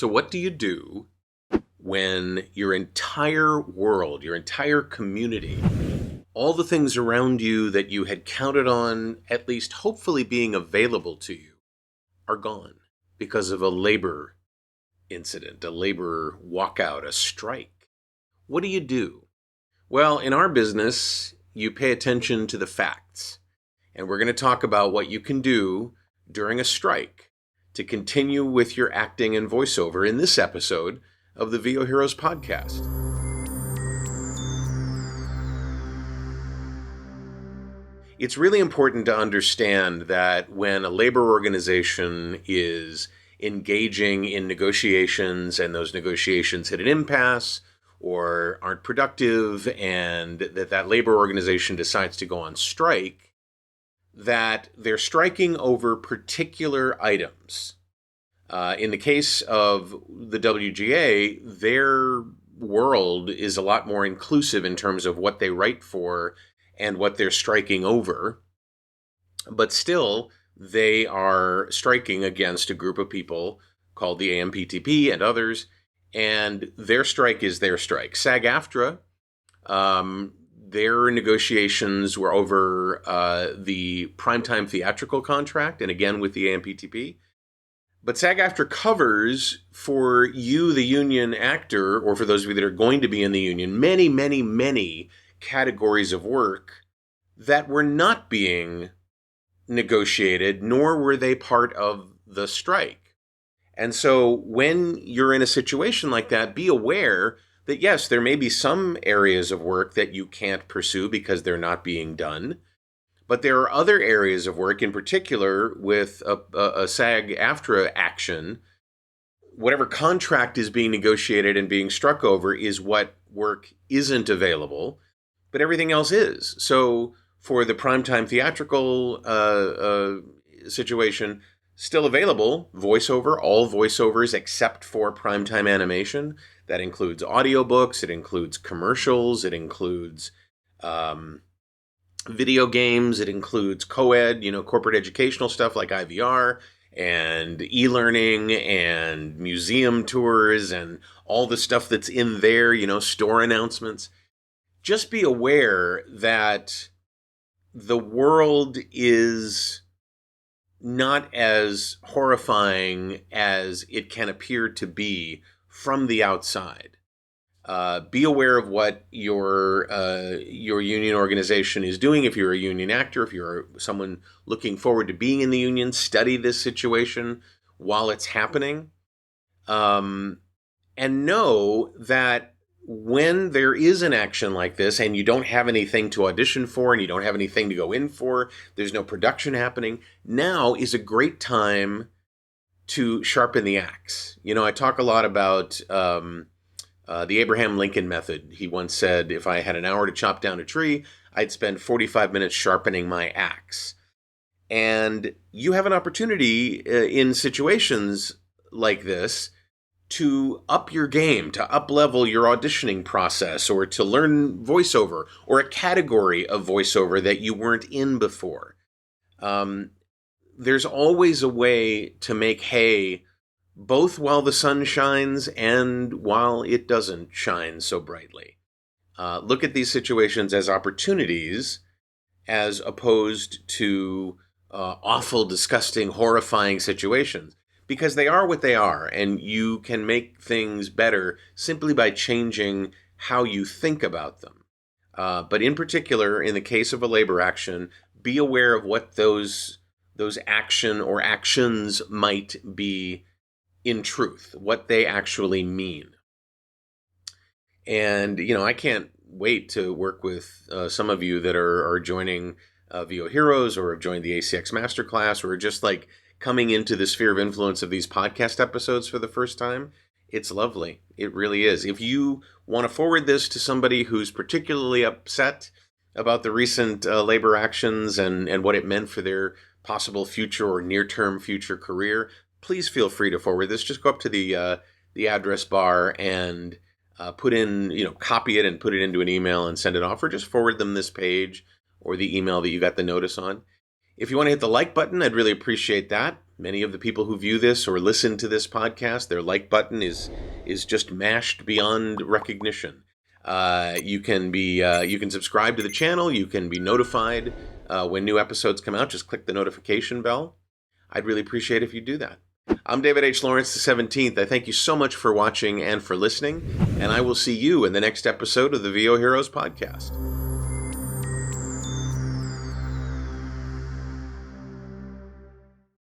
So what do you do when your entire world, your entire community, all the things around you that you had counted on at least hopefully being available to you are gone because of a labor incident, a labor walkout, a strike? What do you do? Well, in our business, you pay attention to the facts. And we're going to talk about what you can do during a strike to continue with your acting and voiceover in this episode of the VO Heroes podcast. It's really important to understand that when a labor organization is engaging in negotiations and those negotiations hit an impasse or aren't productive and that labor organization decides to go on strike, that they're striking over particular items. In the case of the WGA, their world is a lot more inclusive in terms of what they write for and what they're striking over. But still, they are striking against a group of people called the AMPTP and others, and their strike is their strike. SAG-AFTRA, their negotiations were over the primetime theatrical contract, and again with the AMPTP. But SAG-AFTRA covers for you, the union actor, or for those of you that are going to be in the union, many, many, many categories of work that were not being negotiated, nor were they part of the strike. And so when you're in a situation like that, be aware that yes, there may be some areas of work that you can't pursue because they're not being done. But there are other areas of work, in particular with a SAG-AFTRA action, whatever contract is being negotiated and being struck over is what work isn't available, but everything else is. So for the primetime theatrical situation, still available, voiceover, all voiceovers except for primetime animation. That includes audiobooks, it includes commercials, it includes video games, it includes co-ed, corporate educational stuff like IVR and e-learning and museum tours and all the stuff that's in there, store announcements. Just be aware that the world is not as horrifying as it can appear to be from the outside. Be aware of what your union organization is doing. If you're a union actor, if you're someone looking forward to being in the union, study this situation while it's happening. And know that when there is an action like this and you don't have anything to audition for and you don't have anything to go in for, there's no production happening, now is a great time to sharpen the axe. I talk a lot about the Abraham Lincoln method. He once said, if I had an hour to chop down a tree, I'd spend 45 minutes sharpening my axe. And you have an opportunity in situations like this to up your game, to up-level your auditioning process, or to learn voiceover, or a category of voiceover that you weren't in before. There's always a way to make hay both while the sun shines and while it doesn't shine so brightly. Look at these situations as opportunities as opposed to awful, disgusting, horrifying situations, because they are what they are, and you can make things better simply by changing how you think about them. But in particular, in the case of a labor action, be aware of what those action or actions might be in truth, what they actually mean. And, I can't wait to work with some of you that are joining VO Heroes or have joined the ACX Masterclass or are just like coming into the sphere of influence of these podcast episodes for the first time. It's lovely. It really is. If you want to forward this to somebody who's particularly upset about the recent labor actions and what it meant for their possible future or near-term future career, please feel free to forward this. Just go up to the address bar and put in, copy it and put it into an email and send it off, or just forward them this page or the email that you got the notice on. If you want to hit the like button, I'd really appreciate that. Many of the people who view this or listen to this podcast, their like button is just mashed beyond recognition. You can subscribe to the channel. You can be notified when new episodes come out. Just click the notification bell. I'd really appreciate if you do that. I'm David H. Lawrence, the 17th. I thank you so much for watching and for listening, and I will see you in the next episode of the VO Heroes podcast.